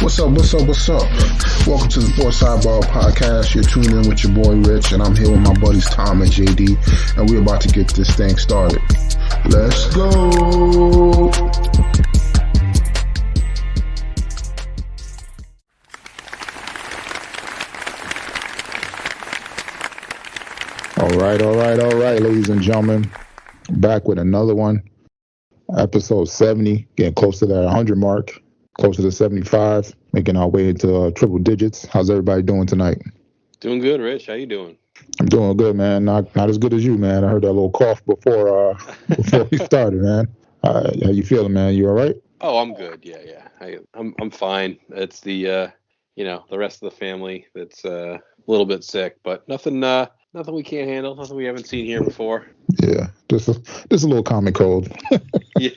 What's up? Welcome to the Sports Sidebar Podcast. You're tuned in with your boy Rich, and I'm here with my buddies Tom and JD, and we're about to get this thing started. Let's go! All right, ladies and gentlemen. Back with another one. Episode 70, getting close to that 100 mark. Closer to 75, making our way into triple digits. How's everybody doing tonight? Doing good, Rich. How you doing? I'm doing good, man. Not as good as you, man. I heard that little cough before we started, man. How you feeling, man? You all right? Oh, I'm good. Yeah. I'm fine. It's the the rest of the family that's a little bit sick, but nothing we can't handle. Nothing we haven't seen here before. Yeah, just a little common cold. Yeah.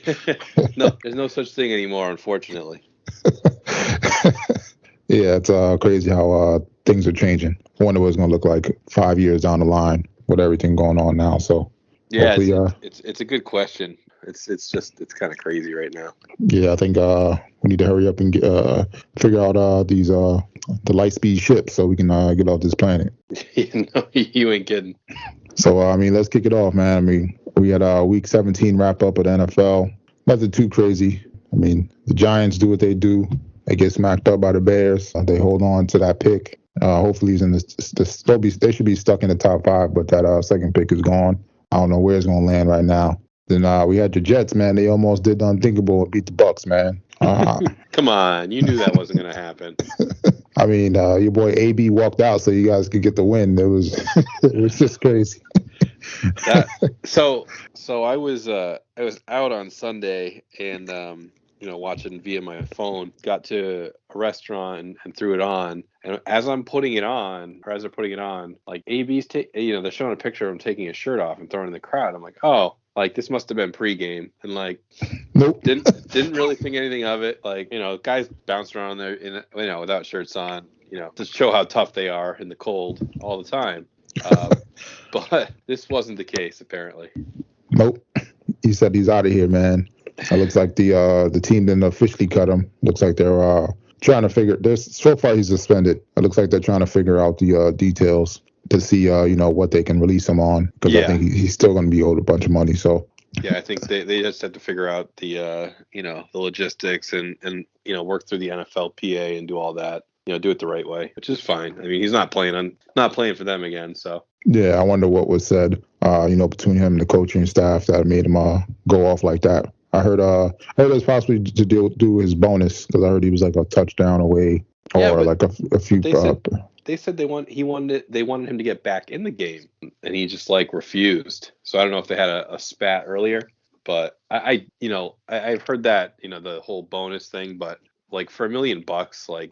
No, there's no such thing anymore, unfortunately. Yeah, it's crazy how things are changing. I wonder what it's going to look like 5 years down the line with everything going on now. So yeah, it's a good question. It's kind of crazy right now. Yeah, I think we need to hurry up and figure out these the light speed ships so we can get off this planet. No, you ain't kidding. So let's kick it off, man. We had week 17 wrap up at NFL. Nothing too crazy. The Giants do what they do. They get smacked up by the Bears. They hold on to that pick. Hopefully he's in they should be stuck in the top 5, but that second pick is gone. I don't know where it's going to land right now. Then we had the Jets, man. They almost did the unthinkable and beat the Bucks, man. Come on, you knew that wasn't going to happen. Your boy AB walked out so you guys could get the win. It was just crazy. So I was out on Sunday and watching via my phone. Got to a restaurant and threw it on. And as they're putting it on, like AB's they're showing a picture of him taking his shirt off and throwing it in the crowd. I'm like, oh. Like, this must have been pregame, and nope. Didn't really think anything of it. Guys bounce around there, without shirts on, to show how tough they are in the cold all the time. But this wasn't the case, apparently. Nope. He said he's out of here, man. It looks like the team didn't officially cut him. Looks like they're trying to figure. So far, he's suspended. It looks like they're trying to figure out the details to see, what they can release him on, because I think he's still going to be owed a bunch of money. So yeah, I think they just have to figure out the the logistics and work through the NFLPA and do all that, do it the right way, which is fine. He's not playing for them again. So yeah, I wonder what was said, between him and the coaching staff that made him go off like that. I heard it was possibly to do his bonus, because I heard he was like a touchdown away or like a few. They said they wanted him to get back in the game, and he just refused. So I don't know if they had a spat earlier, but I've heard that, the whole bonus thing, but for $1 million,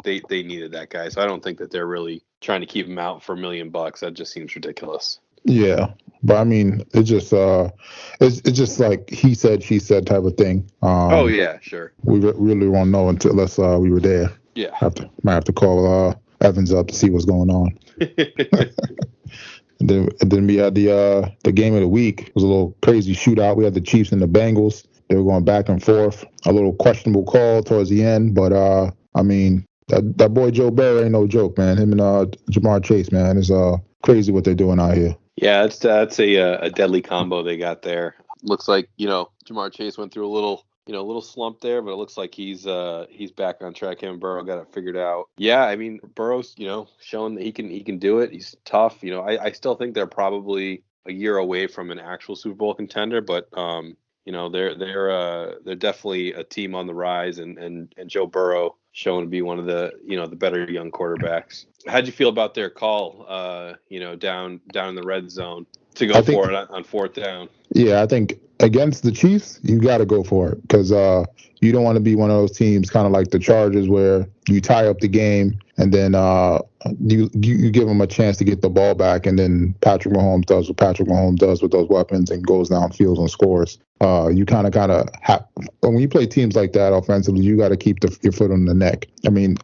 they needed that guy. So I don't think that they're really trying to keep him out for $1 million. That just seems ridiculous. Yeah, but it's just like he said, she said type of thing. Oh yeah, sure. We really won't know unless we were there. Yeah, might have to call Evans up to see what's going on. Then we had the game of the week. It was a little crazy shootout. We had the Chiefs and the Bengals. They were going back and forth. A little questionable call towards the end, but that boy Joe Burrow ain't no joke, man. Him and Jamar Chase, man, is crazy what they're doing out here. Yeah, that's a deadly combo they got there. Looks like Jamar Chase went through a little slump there, but it looks like he's back on track. Him and Burrow got it figured out. Yeah, Burrow's showing that he can do it. He's tough. I still think they're probably a year away from an actual Super Bowl contender, but they're definitely a team on the rise, and Joe Burrow showing to be one of the the better young quarterbacks. How'd you feel about their call? Down in the red zone to go for it on fourth down. Yeah, I think against the Chiefs, you got to go for it, because you don't want to be one of those teams kind of like the Chargers where you tie up the game and then you give them a chance to get the ball back, and then Patrick Mahomes does what Patrick Mahomes does with those weapons and goes downfield and scores. You kind of have, when you play teams like that offensively, you got to keep your foot on the neck.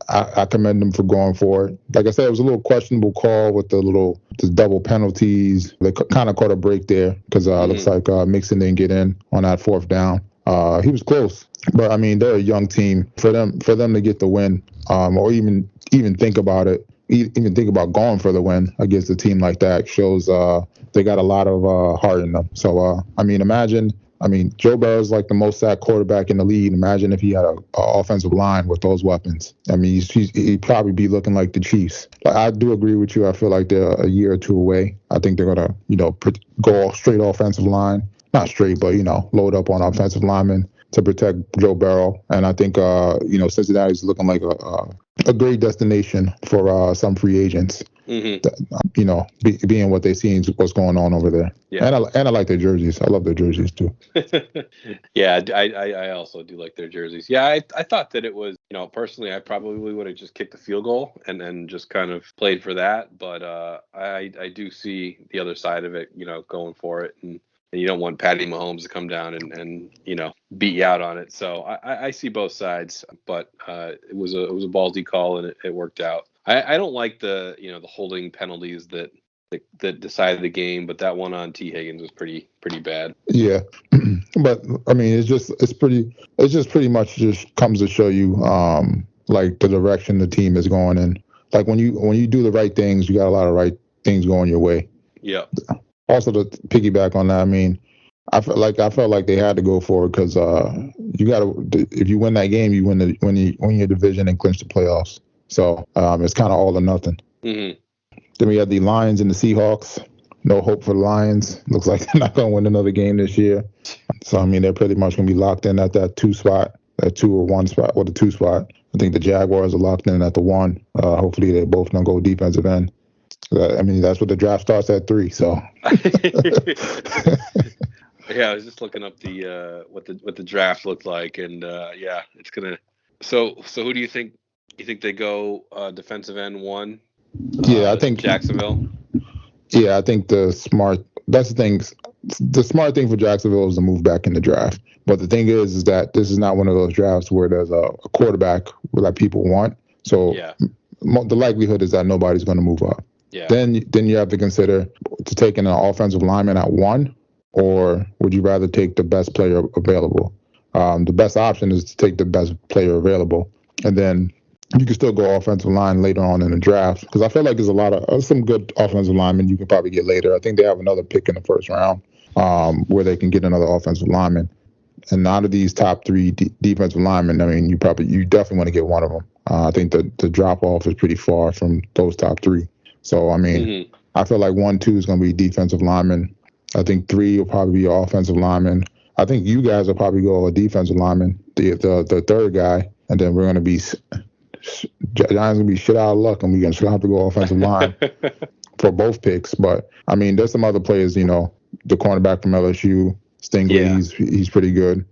I commend them for going for it. Like I said, it was a little questionable call with the double penalties. They kind of caught a break there because it looks like Mixon didn't get in on that fourth down. He was close, but I mean, they're a young team. For them to get the win, or even think about it, even think about going for the win against a team like that shows they got a lot of heart in them. So I mean, imagine. I mean, Joe Burrow's like the most sacked quarterback in the league. Imagine if he had a offensive line with those weapons. I mean, he'd probably be looking like the Chiefs. Like, I do agree with you. I feel like they're a year or two away. I think they're gonna, go straight offensive line, not straight, but load up on offensive linemen to protect Joe Burrow. And I think Cincinnati's looking like a great destination for some free agents. Being what they see what's going on over there. Yeah. And I like their jerseys. I love their jerseys too. Yeah, I also do like their jerseys. Yeah, I thought that it was, personally, I probably would have just kicked the field goal and then just kind of played for that. But I do see the other side of it, going for it. And you don't want Patty Mahomes to come down and beat you out on it. So I see both sides, but it was a ballsy call and it worked out. I don't like the the holding penalties that decided the game, but that one on T. Higgins was pretty bad. Yeah, but I mean, it's just pretty much just comes to show you like the direction the team is going in. Like when you do the right things, you got a lot of right things going your way. Yeah. Also, to piggyback on that, I mean, I felt like they had to go for it because you got to, if you win that game, you win your division and clinch the playoffs. So it's kind of all or nothing. Mm-hmm. Then we had the Lions and the Seahawks. No hope for the Lions. Looks like they're not going to win another game this year. So I mean, they're pretty much going to be locked in at that 2 spot, that 2 or 1 spot, or the 2 spot. I think the Jaguars are locked in at the 1. Hopefully, they both don't go defensive end. I mean, that's what the draft starts at 3. So. Yeah, I was just looking up the what the draft looked like, and yeah, it's gonna. So who do you think? You think they go defensive end 1? Yeah, I think Jacksonville. Yeah, I think that's the thing. The smart thing for Jacksonville is to move back in the draft. But the thing is that this is not one of those drafts where there's a quarterback that people want. So the likelihood is that nobody's going to move up. Yeah. Then you have to consider to taking an offensive lineman at 1, or would you rather take the best player available? The best option is to take the best player available, and then you can still go offensive line later on in the draft, because I feel like there's a lot of some good offensive linemen you can probably get later. I think they have another pick in the first round where they can get another offensive lineman. And out of these top 3 defensive linemen, I mean, you definitely want to get one of them. I think the drop off is pretty far from those top 3. So I mean, I feel like 1, 2 is going to be defensive lineman. I think 3 will probably be offensive lineman. I think you guys will probably go a defensive lineman, the third guy, and then we're going to be. Giants gonna be shit out of luck, and we're gonna have to go offensive line for both picks. But I mean, there's some other players. The cornerback from LSU, Stingley, he's pretty good.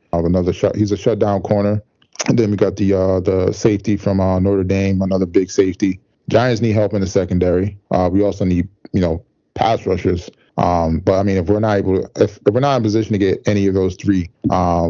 He's a shutdown corner. And then we got the safety from Notre Dame, another big safety. Giants need help in the secondary. We also need pass rushers. But I mean, if we're not in position to get any of those 3,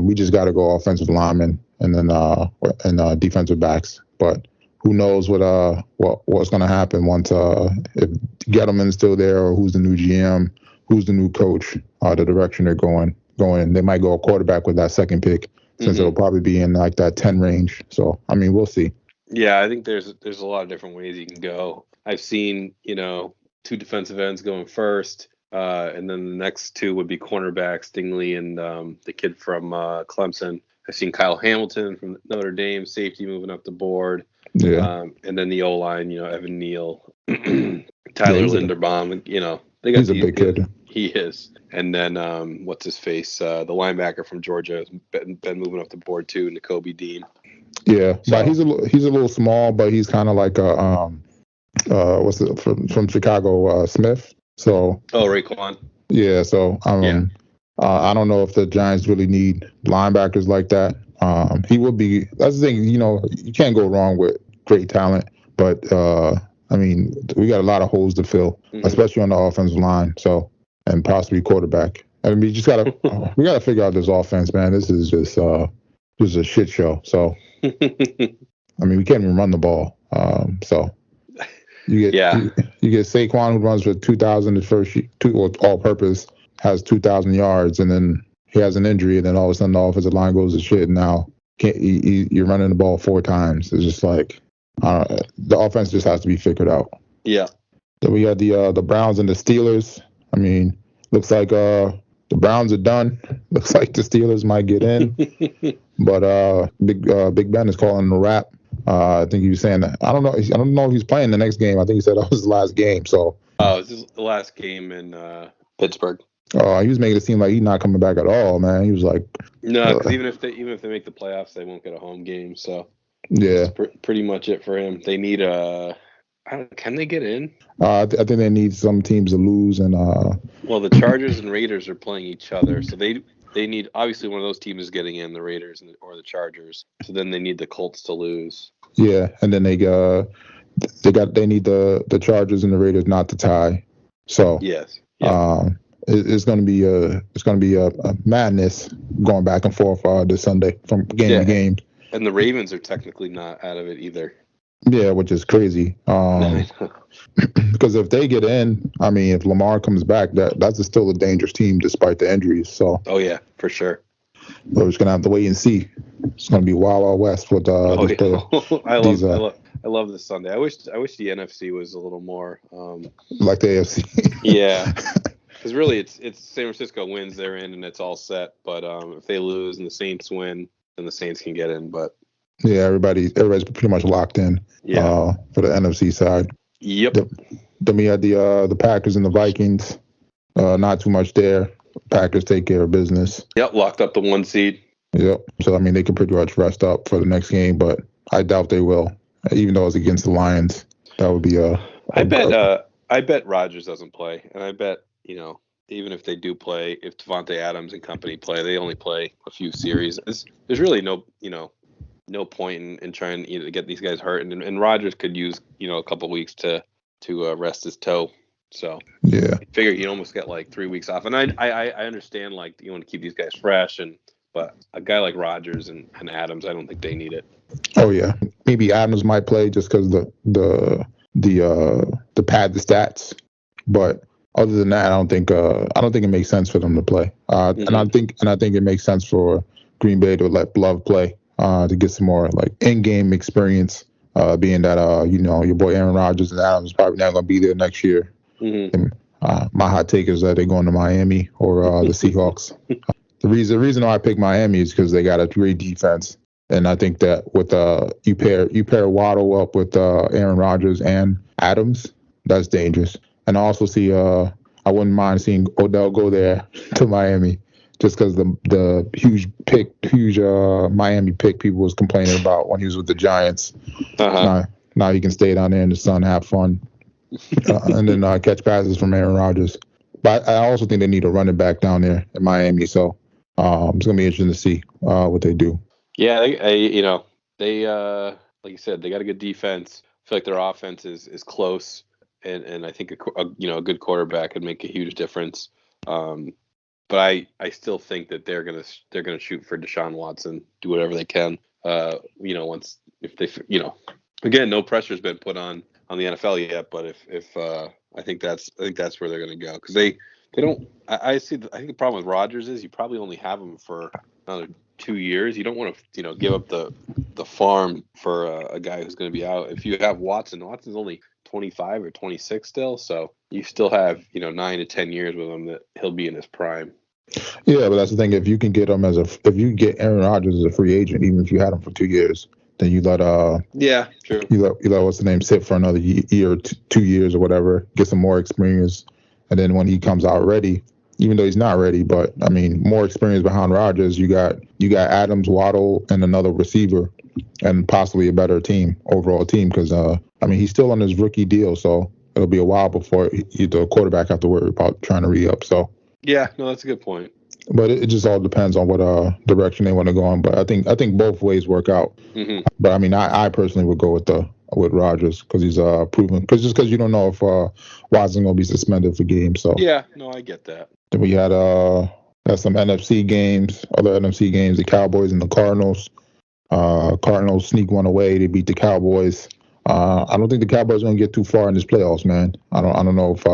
we just got to go offensive linemen and then defensive backs. But who knows what's going to happen once if Gettleman's still there, or who's the new GM, who's the new coach, the direction they're going. They might go a quarterback with that second pick, since it'll probably be in like that 10 range. So I mean, we'll see. Yeah, I think there's a lot of different ways you can go. I've seen 2 defensive ends going first, and then the next 2 would be cornerbacks, Stingley and the kid from Clemson. I've seen Kyle Hamilton from Notre Dame, safety, moving up the board. Yeah. And then the O-line, Evan Neal, Tyler Linderbaum, they got he's a big kid. He is. And then what's his face? The linebacker from Georgia has been moving up the board too, Nakobe Dean. Yeah, so, but he's a little small, but he's kind of like a from Chicago, Smith. So Raekwon. Yeah, so I don't know if the Giants really need linebackers like that. He will be. That's the thing. You can't go wrong with great talent, but I mean, we got a lot of holes to fill, especially on the offensive line. So, and possibly quarterback. And we just gotta figure out this offense, man. This is just a shit show. So, I mean, we can't even run the ball. So you get Saquon, who runs for 2,000 the first all purpose, has 2,000 yards, and then he has an injury, and then all of a sudden the offensive line goes to shit. And now you're running the ball 4 times. It's just like the offense just has to be figured out. Yeah. Then we had the Browns and the Steelers. I mean, looks like the Browns are done. Looks like the Steelers might get in, but Big Ben is calling a wrap. I think he was saying that. I don't know if he's playing the next game. I think he said that was his last game. So. Oh, this is the last game in Pittsburgh. Oh, he was making it seem like he's not coming back at all, man. He was like, no, because even if they make the playoffs, they won't get a home game. So yeah, that's pretty much it for him. They need can they get in? I think they need some teams to lose, and well, the Chargers and Raiders are playing each other, so they need, obviously one of those teams is getting in, the Raiders or the Chargers. So then they need the Colts to lose. Yeah, and then they need the Chargers and the Raiders not to tie. So yes, it's going to be a madness going back and forth this Sunday from game to game. And the Ravens are technically not out of it either. Yeah, which is crazy. Because if they get in, I mean, if Lamar comes back, that's still a dangerous team despite the injuries. So. Oh yeah, for sure. We're just gonna have to wait and see. It's gonna be Wild West with I love this Sunday. I wish the NFC was a little more like the AFC. Yeah, because really it's San Francisco wins, they're in, and it's all set. But if they lose and the Saints win, then the Saints can get in. But yeah, everybody's pretty much locked in. Yeah. For the NFC side. Yep. Then we had the Packers and the Vikings. Not too much there. Packers take care of business. Yep, locked up the 1 seed. Yep. So I mean, they can pretty much rest up for the next game, but I doubt they will. Even though it's against the Lions, that would be I bet Rodgers doesn't play, and I bet even if they do play, if Devontae Adams and company play, they only play a few series. There's really no point in trying to get these guys hurt, and Rodgers could use a couple weeks to rest his toe. So yeah, I figure you almost get like 3 weeks off, and I understand like you want to keep these guys fresh, but a guy like Rodgers and Adams, I don't think they need it. Oh yeah, maybe Adams might play just because the pad the stats, but other than that, I don't think it makes sense for them to play. And I think it makes sense for Green Bay to let Love play to get some more like in-game experience. Being that your boy Aaron Rodgers and Adams is probably not going to be there next year. Mm-hmm. And, my hot take is that they're going to Miami or the Seahawks. The reason why I picked Miami is because they got a great defense, and I think that with you pair Waddle up with Aaron Rodgers and Adams, that's dangerous. And I also see I wouldn't mind seeing Odell go there to Miami, just because the huge Miami pick people was complaining about when he was with the Giants. Uh-huh. Now he can stay down there in the sun, have fun, and then catch passes from Aaron Rodgers. But I also think they need a running back down there in Miami. So it's gonna be interesting to see what they do. Yeah, they like you said, they got a good defense. I feel like their offense is close, and I think a good quarterback could make a huge difference. But I still think that they're gonna shoot for Deshaun Watson, do whatever they can. Once if they again, no pressure's been put on the NFL yet, but if I think that's where they're gonna go, because they don't. I think the problem with Rodgers is you probably only have him for another 2 years. You don't want to give up the farm for a guy who's going to be out. If you have Watson's only 25 or 26 still, so you still have 9 to 10 years with him that he'll be in his prime. Yeah, but that's the thing. If you can get him if you get Aaron Rodgers as a free agent, even if you had him for 2 years, then you let true. You let what's the name sit for another year or 2 years or whatever, get some more experience, and then when he comes out ready, even though he's not ready, but I mean more experience behind Rodgers, you got Adams, Waddle, and another receiver, and possibly a better overall team, because he's still on his rookie deal, so it'll be a while before the quarterback have to worry about trying to re-up. So yeah, no, that's a good point. But it just all depends on what direction they want to go in. But I think both ways work out. Mm-hmm. But I mean, I personally would go with Rodgers because he's proven. Because you don't know if Watson's gonna be suspended for games. So yeah, no, I get that. Then we had some NFC games, other NFC games, the Cowboys and the Cardinals. Cardinals sneak one away. They beat the Cowboys. I don't think the Cowboys are gonna get too far in this playoffs, man. I don't know if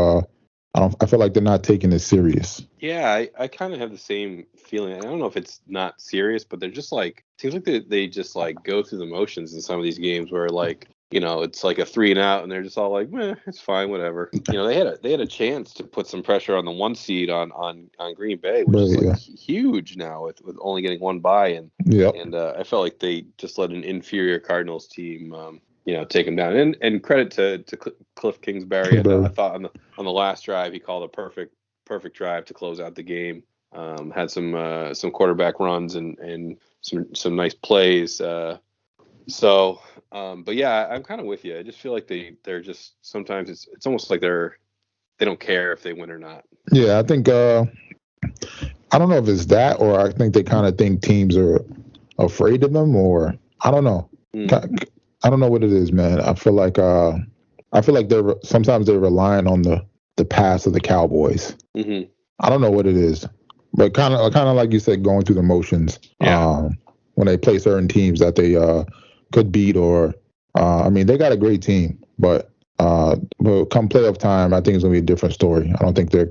I feel like they're not taking it serious. Yeah, I kind of have the same feeling. I don't know if it's not serious, but they're just like, seems like they just like go through the motions in some of these games where like, it's like a 3-and-out and they're just all like, it's fine, whatever. They had a chance to put some pressure on the 1 seed on Green Bay, which is like huge now with only getting 1 bye, and I felt like they just let an inferior Cardinals team take them down. And credit to Cliff Kingsbury. I thought on the last drive he called a perfect drive to close out the game. Had some quarterback runs and some nice plays. But yeah, I'm kind of with you. I just feel like they're just sometimes it's almost like they don't care if they win or not. Yeah, I think I don't know if it's that, or I think they kind of think teams are afraid of them, or I don't know. I don't know what it is, man. I feel like sometimes they're relying on the pass of the Cowboys. Mm-hmm. I don't know what it is, but kind of like you said, going through the motions. Yeah. When they play certain teams that they could beat, or they got a great team, but come playoff time, I think it's gonna be a different story. I don't think they're.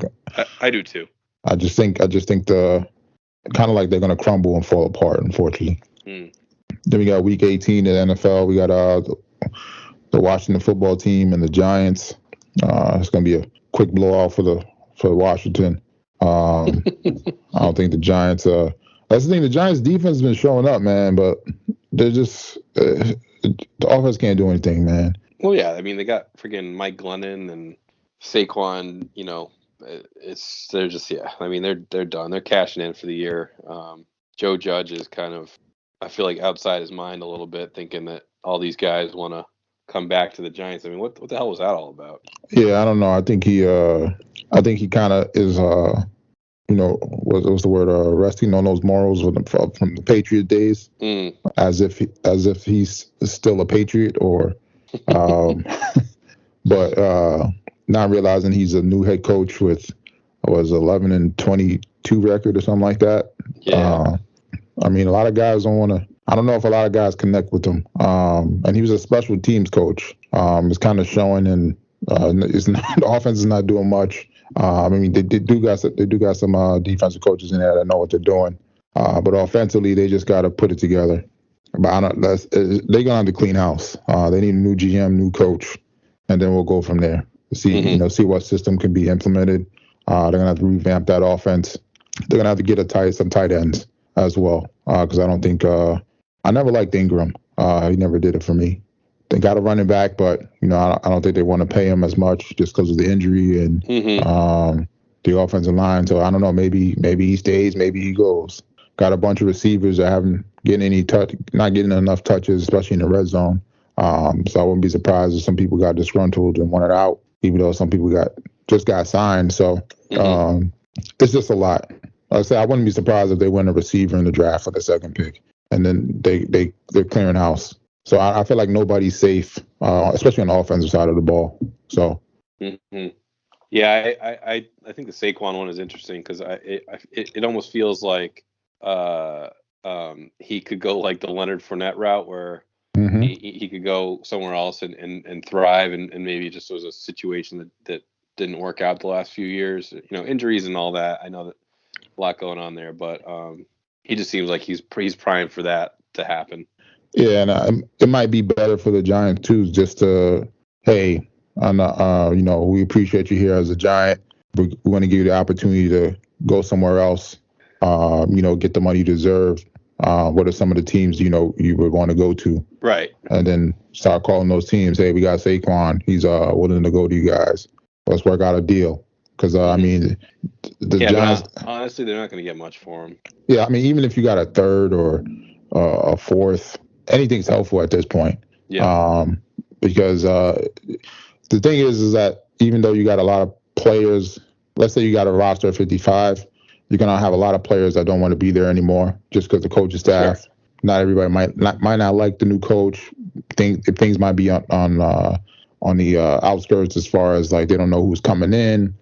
I do too. I just think the kind of like they're gonna crumble and fall apart, unfortunately. Then we got Week 18 in the NFL. We got the Washington football team and the Giants. It's gonna be a quick blowout for Washington. I don't think the Giants. That's the thing. The Giants' defense has been showing up, man, but they're just the offense can't do anything, man. Well, yeah, they got freaking Mike Glennon and Saquon. They're just they're done. They're cashing in for the year. Joe Judge is kind of, I feel like, outside his mind a little bit, thinking that all these guys want to come back to the Giants. What the hell was that all about? Yeah, I don't know. I think he kind of is. What's the word? Resting on those morals from the Patriot days, as if he's still a Patriot, or, but not realizing he's a new head coach with 11-22 record or something like that. Yeah. A lot of guys don't want to. I don't know if a lot of guys connect with him. And he was a special teams coach. It's kind of showing, and the offense is not doing much. They do got some defensive coaches in there that know what they're doing. But offensively, they just got to put it together. But they're gonna have to clean house. They need a new GM, new coach, and then we'll go from there. See what system can be implemented. They're gonna have to revamp that offense. They're gonna have to get some tight ends as well. Because I don't think I never liked Ingram. He never did it for me. They got a running back, but I don't think they want to pay him as much just because of the injury and the offensive line. So I don't know. Maybe he stays. Maybe he goes. Got a bunch of receivers that haven't not getting enough touches, especially in the red zone. So I wouldn't be surprised if some people got disgruntled and wanted out, even though some people just got signed. So it's just a lot. Like I said, I wouldn't be surprised if they win a receiver in the draft for the second pick, and then they're clearing house. So I feel like nobody's safe, especially on the offensive side of the ball. So, yeah, I think the Saquon one is interesting because it almost feels like he could go like the Leonard Fournette route where he could go somewhere else and thrive, and maybe just was a situation that didn't work out the last few years. Injuries and all that. I know that a lot going on there, but he just seems like he's primed for that to happen. Yeah, and it might be better for the Giants too, just to, hey, we appreciate you here as a Giant. We want to give you the opportunity to go somewhere else. Get the money you deserve. What are some of the teams you would want to go to? Right. And then start calling those teams. Hey, we got Saquon. He's willing to go to you guys. Let's work out a deal. Because the Giants. Honestly, they're not going to get much for him. Yeah, even if you got a third or a fourth. Anything's helpful at this point. Yeah. Because the thing is that even though you got a lot of players, let's say you got a roster of 55, you're gonna have a lot of players that don't want to be there anymore just because the coaching staff. Sure. Not everybody might not like the new coach. Things might be on the outskirts as far as like they don't know who's coming in.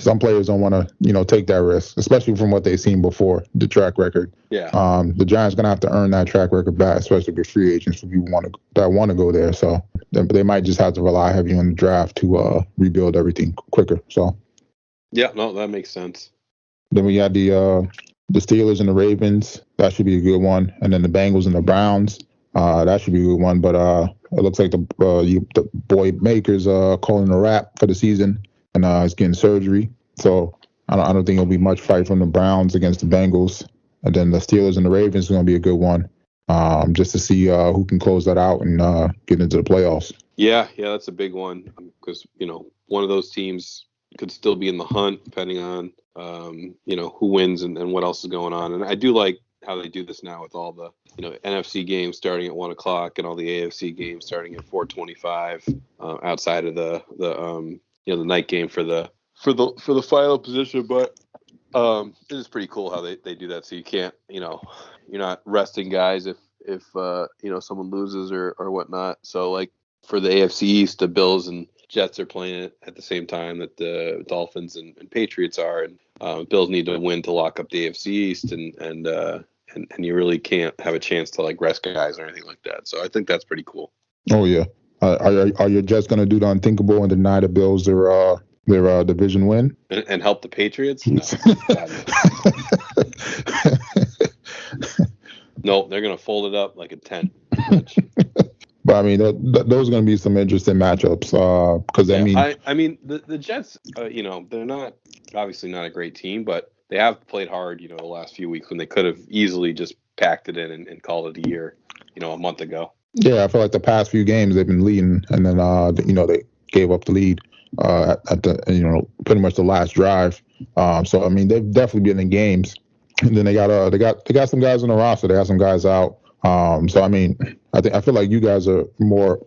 Some players don't want to, take that risk, especially from what they've seen before, the track record. Yeah. The Giants going to have to earn that track record back, especially with free agents for people that want to go there. So they might just have to rely heavy on the draft to rebuild everything quicker. So Yeah, no, that makes sense. Then we got the Steelers and the Ravens. That should be a good one. And then the Bengals and the Browns. That should be a good one. But it looks like the boy Maker's calling a wrap for the season, and he's getting surgery. So I don't think it'll be much fight from the Browns against the Bengals. And then the Steelers and the Ravens is going to be a good one, just to see who can close that out and get into the playoffs. Yeah, that's a big one because one of those teams could still be in the hunt depending on who wins and what else is going on. And I do like how they do this now with all the NFC games starting at 1:00 and all the AFC games starting at 4:25 outside of the night game for the final position. But it is pretty cool how they do that. So you can't you're not resting guys if someone loses or whatnot. So like for the AFC East, the Bills and Jets are playing it at the same time that the Dolphins and Patriots are, and Bills need to win to lock up the AFC East, and you really can't have a chance to like rest guys or anything like that. So I think that's pretty cool. Oh yeah, are you just gonna do the unthinkable and deny the Bills their division win and help the Patriots? No, no, they're gonna fold it up like a tent. But I mean, those are going to be some interesting matchups. Because I mean, the Jets, they're not obviously not a great team, but they have played hard, the last few weeks when they could have easily just packed it in and called it a year, a month ago. Yeah, I feel like the past few games they've been leading, and then they gave up the lead at the pretty much the last drive. So I mean, they've definitely been in games. And then they got some guys on the roster. They got some guys out. So I mean, I feel like you guys are more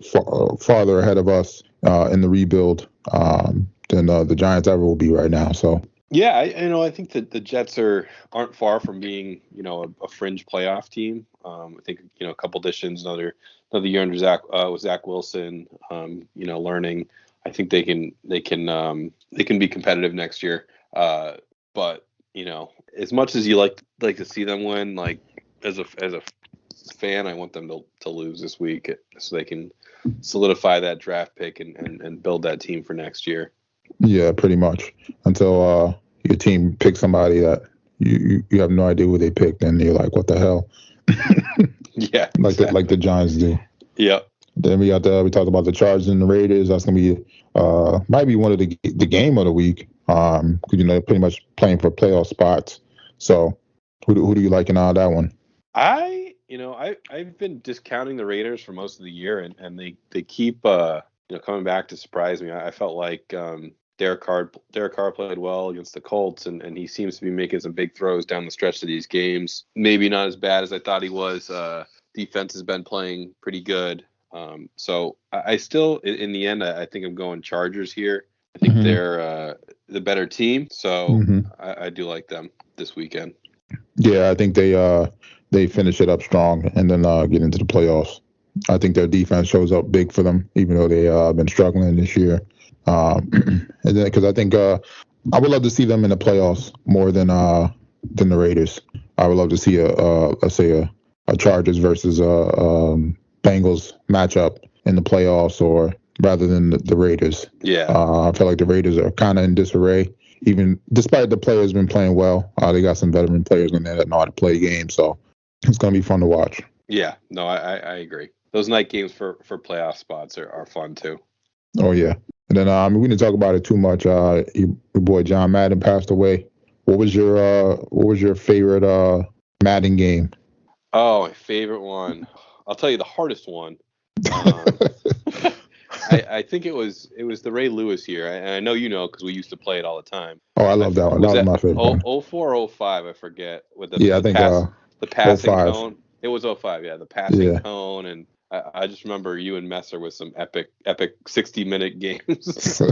farther ahead of us in the rebuild than the Giants ever will be right now. So yeah, I think that the Jets aren't far from being a fringe playoff team. I think a couple additions, another year under Zach Wilson, learning. I think they can be competitive next year. But as much as you like to see them win, like as a fan, I want them to lose this week so they can solidify that draft pick and build that team for next year. Yeah, pretty much. Until your team picks somebody that you have no idea who they picked, and you're like, what the hell? Yeah, like the Giants do. Yeah. Then we talked about the Chargers and the Raiders. That's gonna be might be one of the game of the week. Because they're pretty much playing for playoff spots. So who do you like in that one? I've been discounting the Raiders for most of the year, and they keep coming back to surprise me. I felt like Derek Carr played well against the Colts, and he seems to be making some big throws down the stretch of these games. Maybe not as bad as I thought he was. Defense has been playing pretty good. So I still, in the end, I think I'm going Chargers here. I think they're the better team, so I do like them this weekend. Yeah, I think they finish it up strong and then get into the playoffs. I think their defense shows up big for them, even though they been struggling this year. And then because I think I would love to see them in the playoffs more than the Raiders. I would love to see let's say a Chargers versus Bengals matchup in the playoffs, or rather than the Raiders. Yeah, I feel like the Raiders are kind of in disarray. Even despite the players been playing well, they got some veteran players in there that know how to play the game. So it's going to be fun to watch. Yeah, no, I agree. Those night games for playoff spots are fun too. Oh yeah, and then we didn't talk about it too much. Your boy John Madden passed away. What was your favorite Madden game? Oh, my favorite one. I'll tell you the hardest one. I think it was the Ray Lewis year, and I know because we used to play it all the time. Oh, I love that one. That was my favorite one. 04 or 05, I forget. With I think the passing 05. cone. It was 05, yeah, the passing cone, and I just remember you and Messer with some epic 60-minute games.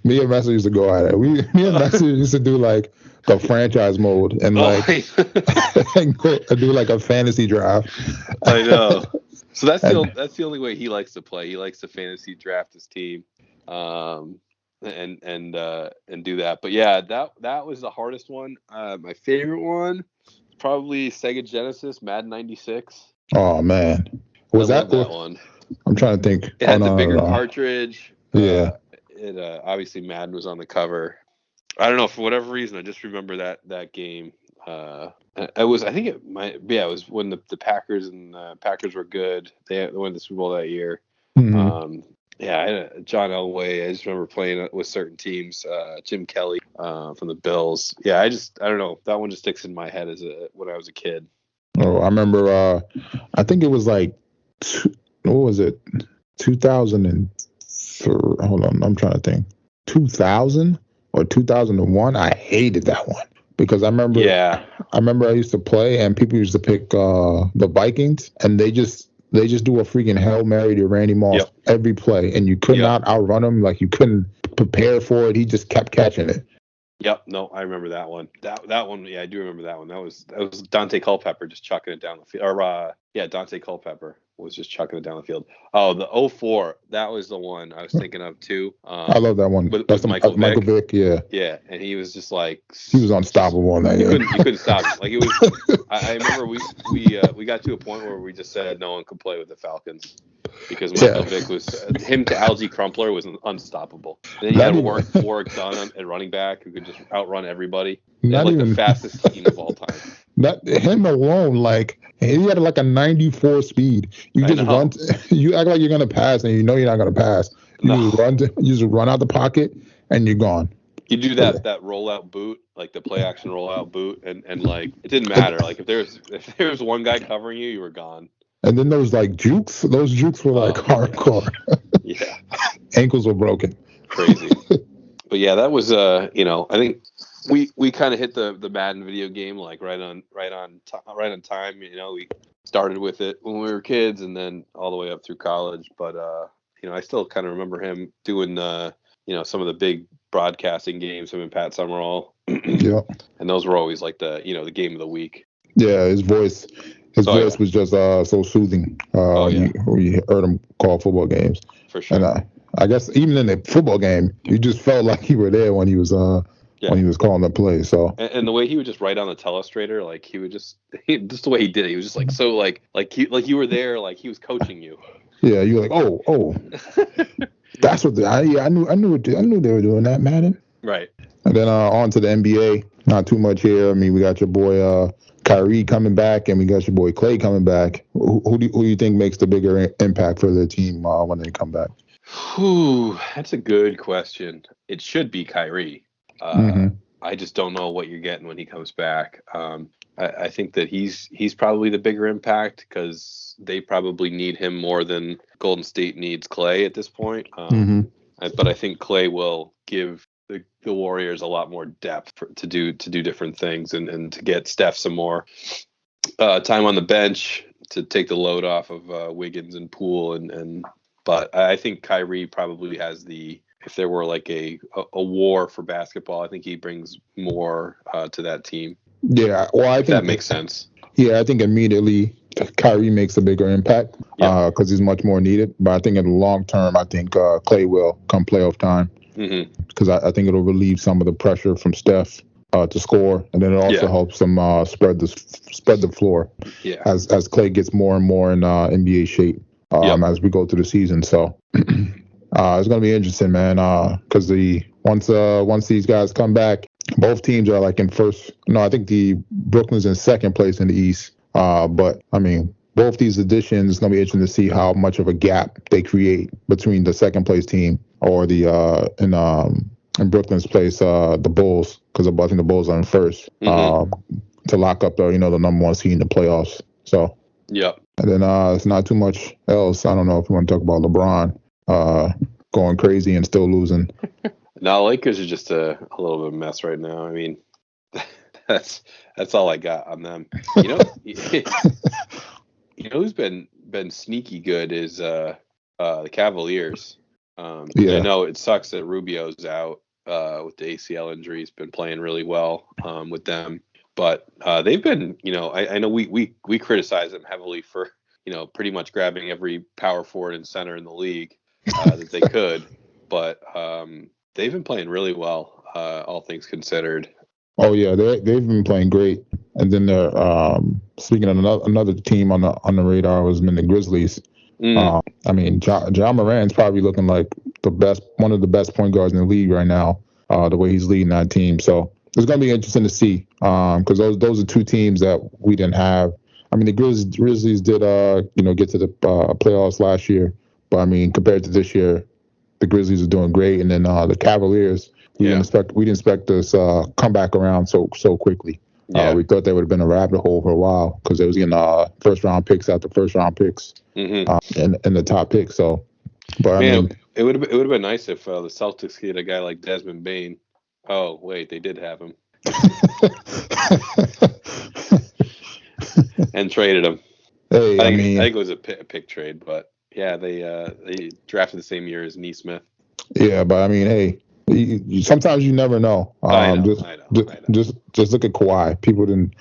Me and Messer used to go at it. Me and Messer used to do like the franchise mode and and do like a fantasy draft. I know. So that's the only way he likes to play. He likes to fantasy draft his team, and do that. But yeah, that was the hardest one. My favorite one, probably Sega Genesis, Madden '96. Oh man, was that one? I'm trying to think. It had the bigger cartridge. Yeah. obviously Madden was on the cover. I don't know, for whatever reason, I just remember that game. It was it was when the Packers Packers were good. They won the Super Bowl that year. Mm-hmm. John Elway. I just remember playing with certain teams. Jim Kelly from the Bills. Yeah, I don't know. That one just sticks in my head when I was a kid. Oh, I remember. I think it was like, what was it? 2003. Hold on, I'm trying to think. 2000 or 2001. I hated that one because I remember. Yeah. I remember I used to play and people used to pick the Vikings and they just do a freaking Hail Mary to Randy Moss every play and you could not outrun him. Like you couldn't prepare for it. He just kept catching it. Yep. No, I remember that one. That one. Yeah, I do remember that one. That was Dante Culpepper just chucking it down the field. Or Dante Culpepper was just chucking it down the field. Oh, the 2004. That was the one I was thinking of too. I love that one. With Michael Vick. Yeah. Yeah, and he was just like he was unstoppable on that. You couldn't stop him. Like it was. I remember we got to a point where we just said no one could play with the Falcons. Because Michael Vick was him to Algie Crumpler was unstoppable. Then you had Warwick Dunn at running back who could just outrun everybody. The fastest team of all time. That him alone, like he had like a 94 speed. You just run. You act like you're gonna pass, and you know you're not gonna pass. You just run out the pocket, and you're gone. You do that rollout boot, like the play action rollout boot, and like it didn't matter. Like if there was one guy covering you, you were gone. And then those like jukes. Those jukes were like hardcore. Yeah. Ankles were broken. Crazy. But yeah, that was I think we kind of hit the Madden video game like right on time. We started with it when we were kids and then all the way up through college. But I still kind of remember him doing some of the big broadcasting games, him and Pat Summerall. Yeah. And those were always like the game of the week. Yeah, his voice was just so soothing when you heard him call football games. For sure. And I guess even in the football game, you just felt like you were there when he was when he was calling the play. So and the way he would just write on the telestrator, like he would just the way he did it, he was just like so like you were there, like he was coaching you. Yeah, you were like, oh, that's what I knew they were doing that, Madden. Right. And then on to the NBA. Not too much here. I mean, we got your boy Kyrie coming back, and we got your boy Klay coming back. Who do you think makes the bigger impact for the team when they come back? That's a good question. It should be Kyrie. I just don't know what you're getting when he comes back. I think that he's probably the bigger impact because they probably need him more than Golden State needs Klay at this point. But I think Klay will give the Warriors a lot more depth to do different things and to get Steph some more time on the bench to take the load off of Wiggins and Poole but I think Kyrie probably has if there were like a war for basketball, I think he brings more to that team. Yeah, well, I think that makes sense. Yeah, I think immediately Kyrie makes a bigger impact because he's much more needed. But I think in the long term, I think Klay will come playoff time because I think it'll relieve some of the pressure from Steph to score, and then it also helps them spread the floor as Klay gets more and more in NBA shape as we go through the season. So it's gonna be interesting, man. Because once these guys come back, both teams are like in first. No, I think the Brooklyn's in second place in the East. But I mean, both these additions it's gonna be interesting to see how much of a gap they create between the second place team or the in Brooklyn's place the Bulls, because I think the Bulls are in first to lock up the number one seed in the playoffs. So and then it's not too much else. I don't know if you want to talk about LeBron going crazy and still losing. No, Lakers are just a little bit of a mess right now. I mean, that's all I got on them. Who's been sneaky good is the Cavaliers. I know it sucks that Rubio's out with the ACL injury. He's been playing really well with them, but they've been. I know we criticize them heavily for pretty much grabbing every power forward and center in the league that they could, but they've been playing really well, all things considered. Oh yeah, they've been playing great. And then they're speaking of another team on the radar was the Grizzlies. I mean, John Morant's probably looking like one of the best point guards in the league right now. The way he's leading that team, so it's going to be interesting to see. Because those are two teams that we didn't have. I mean, the Grizzlies did get to the playoffs last year, but I mean, compared to this year, the Grizzlies are doing great, and then the Cavaliers, we didn't expect this come back around so quickly. Yeah. We thought they would have been a rabbit hole for a while because they was getting first round picks after first round picks, and the top pick. So, but Man, I mean, it would have been nice if the Celtics get a guy like Desmond Bane. Oh wait, they did have him and traded him. Hey, I think it was a pick trade, but yeah, they drafted the same year as Neesmith. Yeah, but I mean, hey, sometimes you never know. I know. Just look at Kawhi.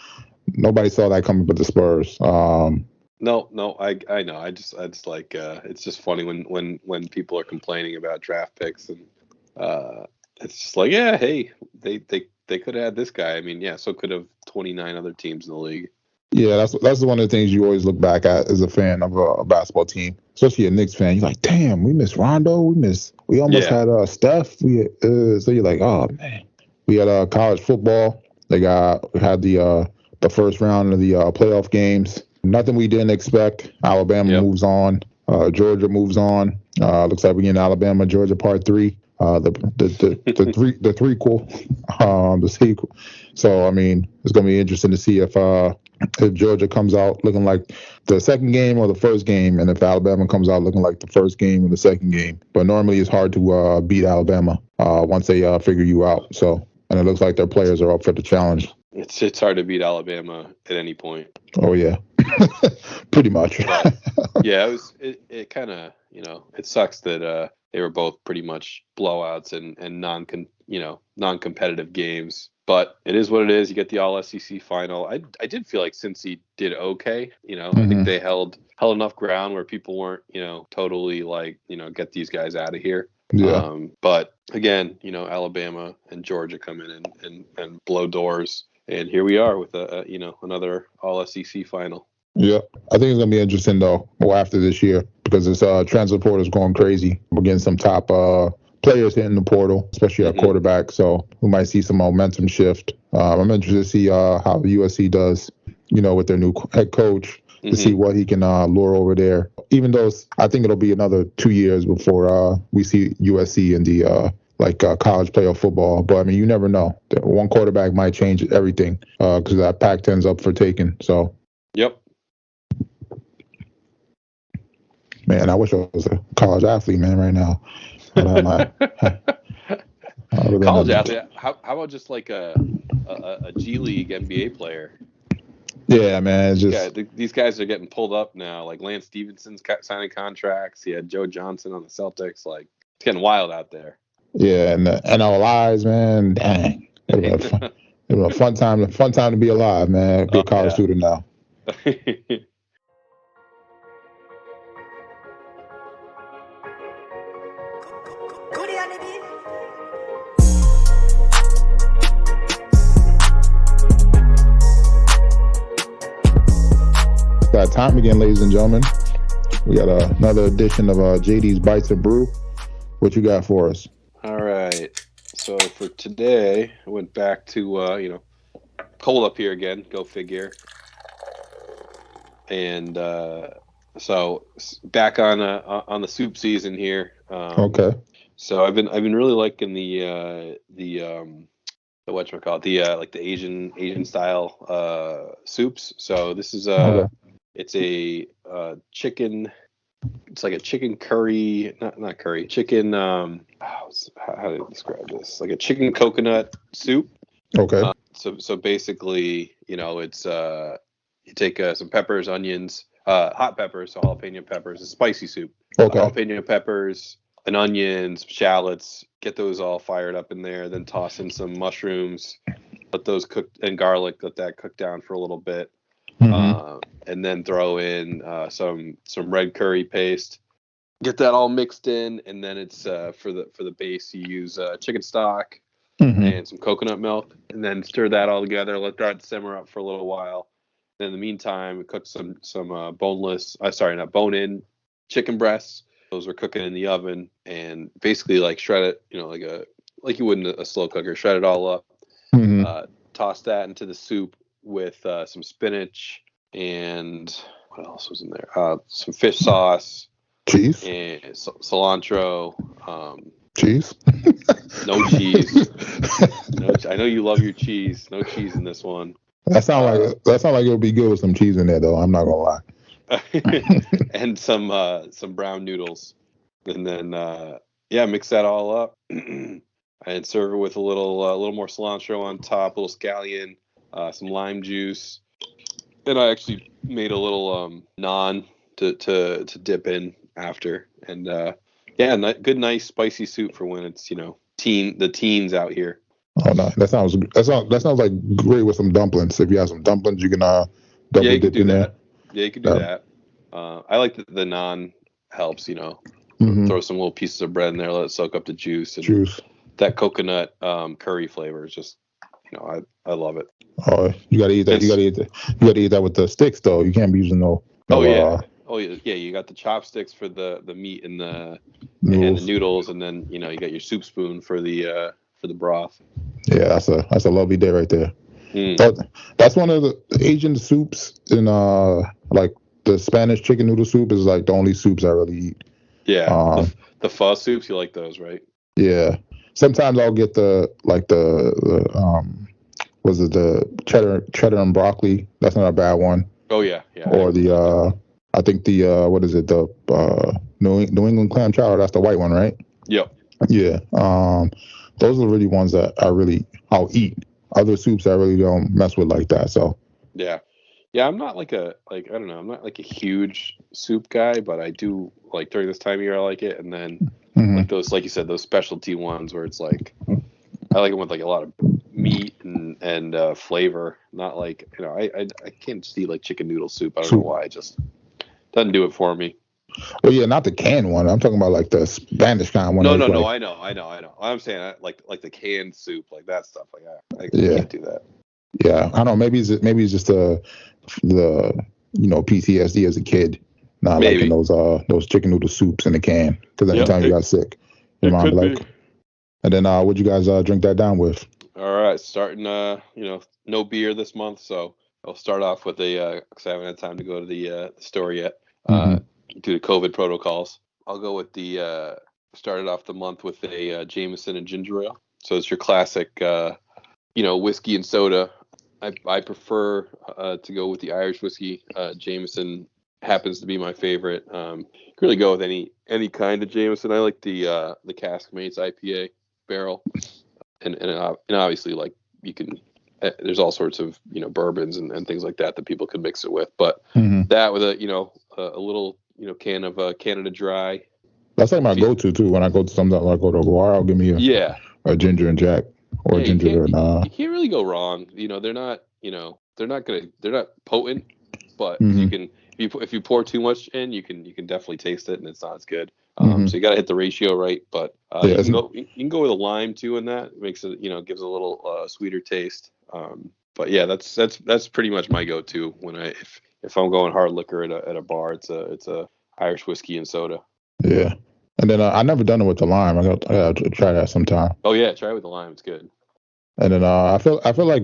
Nobody saw that coming but the Spurs. No, I know. I just like it's just funny when people are complaining about draft picks, and it's just like, yeah, hey, they could have had this guy. I mean, yeah, so could have 29 other teams in the league. Yeah, that's one of the things you always look back at as a fan of a basketball team, especially a Knicks fan. You're like, damn, we missed Rondo. We almost had Steph. So you're like, oh man. We had college football. We had the first round of the playoff games. Nothing we didn't expect. Alabama moves on. Georgia moves on. Looks like we're getting Alabama Georgia Part 3. The threequel, the sequel. So I mean, it's gonna be interesting to see if Georgia comes out looking like the second game or the first game, and if Alabama comes out looking like the first game or the second game. But normally it's hard to beat Alabama once they figure you out. So, and it looks like their players are up for the challenge. It's hard to beat Alabama at any point. Oh yeah, pretty much. But, yeah, it kind of, it sucks that they were both pretty much blowouts and non-competitive games. But it is what it is. You get the All SEC final. I did feel like Cincy did okay. I think they held enough ground where people weren't totally like get these guys out of here. Yeah. But again, Alabama and Georgia come in and blow doors, and here we are with another All SEC final. Yeah, I think it's gonna be interesting though. After this year, because this transfer portal is going crazy. We're getting some top players hitting the portal, especially at quarterback. So we might see some momentum shift. I'm interested to see how USC does, with their new head coach, to see what he can lure over there. Even though I think it'll be another 2 years before we see USC in the college playoff football. But I mean, you never know. One quarterback might change everything because that Pac-10's up for taking. So. Yep. Man, I wish I was a college athlete, man, right now. College athlete? How about just like a G League NBA player? Yeah, man. It's just these guys are getting pulled up now. Like Lance Stevenson's signing contracts. He had Joe Johnson on the Celtics. Like, it's getting wild out there. Yeah, and the NLIs, man. Dang, it was a fun time to be alive, man. Be a college student now. That time again, ladies and gentlemen. We got another edition of JD's Bites and Brew. What you got for us? All right. So for today, I went back to cold up here again. Go figure. And so back on the soup season here. Okay. So I've been really liking the whatchamacallit, the Asian style soups. So this is it's a chicken. It's like a chicken curry, not curry, chicken. How do I describe this? Like a chicken coconut soup. Okay. So basically, it's you take some peppers, onions, hot peppers, so jalapeno peppers, a spicy soup. Okay. Jalapeno peppers, an onion, some shallots. Get those all fired up in there. Then toss in some mushrooms. Let those cook, and garlic. Let that cook down for a little bit. And then throw in some red curry paste. Get that all mixed in, and then it's for the base you use chicken stock and some coconut milk, and then stir that all together. Let that simmer up for a little while. Then in the meantime, cook some boneless, not bone-in chicken breasts Those were cooking in the oven, and basically like shred it, like you would in a slow cooker, shred it all up. Mm-hmm. Toss that into the soup with some spinach and what else was in there? Some fish sauce, Cheese. and cilantro. Cheese. No cheese. I know you love your cheese. No cheese in this one. That sound like it'll be good with some cheese in there, though. I'm not gonna lie. And some brown noodles, and then mix that all up and serve it with a little more cilantro on top, a little scallion, some lime juice. And I actually made a little naan to dip in after, and good nice spicy soup for when it's the teens out here. Oh no, that sounds like great with some dumplings. If you have some dumplings, you can double dip in there. Yeah, you could do that. I like the naan helps. Mm-hmm. Throw some little pieces of bread in there, let it soak up the juice. And that coconut curry flavor is just, I love it. Oh, you gotta eat that. You gotta eat that with the sticks, though. You can't be using no. You got the chopsticks for the meat and the noodles, and then you got your soup spoon for the broth. Yeah, that's a lovely day right there. That's one of the Asian soups, in like the Spanish chicken noodle soup is like the only soups I really eat. Yeah, the pho soups, you like those, right? Yeah. Sometimes I'll get the was it the cheddar and broccoli? That's not a bad one. Oh yeah. Or I think the what is it, the New England clam chowder? That's the white one, right? Yep. Yeah. Those are really ones that I'll eat. Other soups I really don't mess with like that. So. Yeah. I'm not I don't know. I'm not like a huge soup guy, but I do like during this time of year I like it, and then like those, like you said, those specialty ones where it's like I like them with like a lot of meat and flavor. Not like I can't just eat like chicken noodle soup. I don't know why. It just doesn't do it for me. Well, yeah, not the canned one. I'm talking about like the Spanish kind one. No. I know. I'm saying like the canned soup, like that stuff. Like I can't do that. Yeah, I don't know. Maybe it's just the PTSD as a kid, not liking those chicken noodle soups in the can. Because anytime you got sick, your mom like. Be. And then what'd you guys drink that down with? All right, starting no beer this month, so I'll start off with because I haven't had time to go to the store yet due to COVID protocols. I'll go with started off the month with a Jameson and ginger ale. So it's your classic whiskey and soda. I prefer to go with the Irish whiskey. Jameson happens to be my favorite. Could really go with any kind of Jameson. I like the Caskmates IPA barrel, and obviously like you can. There's all sorts of bourbons and things like that people can mix it with. But that with a little can of Canada Dry. That's like my go-to too. When I go to something like go to a bar, I'll give me a ginger and Jack. Or ginger you can't really go wrong. They're not potent, but you can if you pour too much in, you can definitely taste it, and it's not as good. So you got to hit the ratio right. But you can go with a lime too, in that it makes it gives a little sweeter taste. But yeah, that's pretty much my go-to when if I'm going hard liquor at a bar. It's a Irish whiskey and soda. Yeah. And then I never done it with the lime. I gotta try that sometime. Oh yeah, try it with the lime. It's good. And then I feel like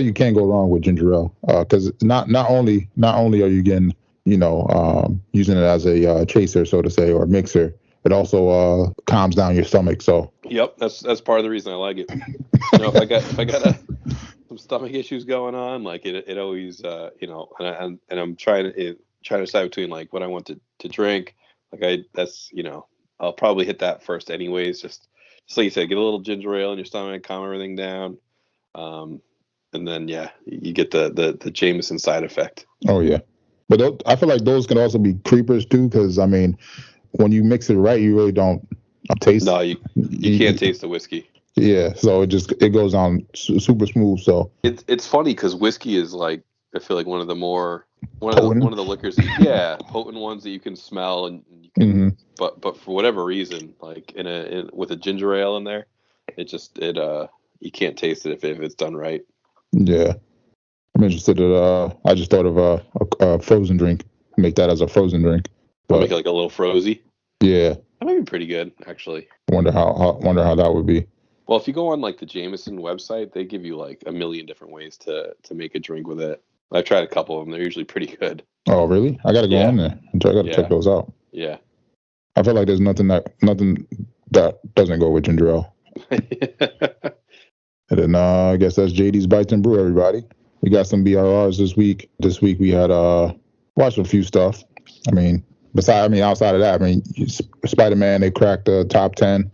you can't go wrong with ginger ale because not only are you getting using it as a chaser, so to say, or mixer, it also calms down your stomach. So yep, that's part of the reason I like it. If I got some stomach issues going on, like it always and I'm trying to decide between like what I want to drink. Like I'll probably hit that first anyways. Just like you said, get a little ginger ale in your stomach, calm everything down, and then you get the Jameson side effect. Oh yeah, but I feel like those can also be creepers too, because I mean, when you mix it right, you really don't taste. No, you can't taste the whiskey. Yeah, so it goes on super smooth. So it's funny because whiskey is like I feel like one of the liquors, potent ones that you can smell and you can, but for whatever reason, like with a ginger ale in there, you can't taste it if it's done right. Yeah, I'm interested. I just thought of a frozen drink. Make that as a frozen drink. Make it like a little frozy. Yeah, That might be pretty good, actually. wonder how that would be. Well, if you go on like the Jameson website, they give you like a million different ways to make a drink with it. I've tried a couple of them. They're usually pretty good. Oh, really? I got to go Yeah. on there. I got to check Yeah. those out. Yeah. I feel like there's nothing that doesn't go with ginger ale. And then I guess that's JD's Bites and Brew, everybody. We got some BRRs this week. This week we had watched a few stuff. Outside of that, Spider-Man, they cracked the top 10